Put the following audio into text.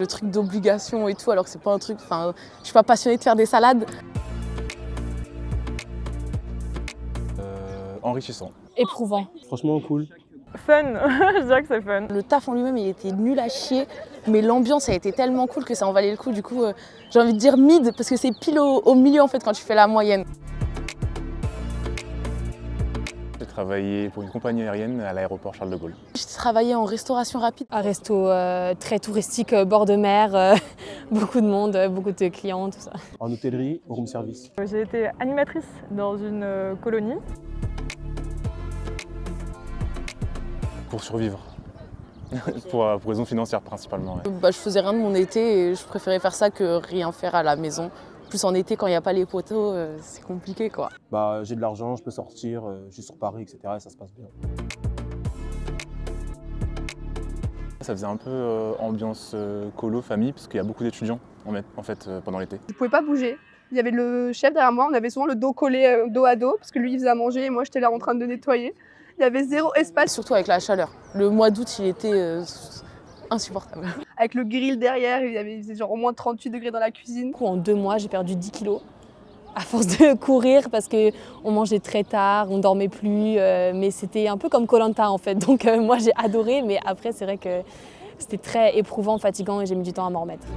Le truc d'obligation et tout, alors que c'est pas un truc... Enfin, je suis pas passionnée de faire des salades. Enrichissant. Éprouvant. Franchement, cool. Fun, je dirais que c'est fun. Le taf en lui-même, il était nul à chier, mais l'ambiance a été tellement cool que ça en valait le coup. Du coup, j'ai envie de dire mid, parce que c'est pile au milieu en fait quand tu fais la moyenne. J'ai travaillé pour une compagnie aérienne à l'aéroport Charles de Gaulle. J'ai travaillé en restauration rapide. Un resto très touristique, bord de mer, beaucoup de monde, beaucoup de clients, tout ça. En hôtellerie, au room service. J'ai été animatrice dans une colonie. Pour survivre. pour raisons financières principalement. Ouais. Je faisais rien de mon été et je préférais faire ça que rien faire à la maison. Plus en été, quand il n'y a pas les poteaux, c'est compliqué quoi. J'ai de l'argent, je peux sortir, je suis sur Paris, etc. et ça se passe bien. Ça faisait un peu ambiance colo, famille, parce qu'il y a beaucoup d'étudiants en fait, pendant l'été. Je pouvais pas bouger. Il y avait le chef derrière moi, on avait souvent le dos collé dos à dos, parce que lui il faisait à manger et moi j'étais là en train de nettoyer. Il y avait zéro espace. Surtout avec la chaleur. Le mois d'août, il était insupportable. Avec le grill derrière, il faisait genre au moins 38 degrés dans la cuisine. Du coup, en 2 mois, j'ai perdu 10 kilos. À force de courir, parce qu'on mangeait très tard, on dormait plus, mais c'était un peu comme Koh Lanta en fait. Donc moi j'ai adoré, mais après c'est vrai que c'était très éprouvant, fatigant et j'ai mis du temps à m'en remettre.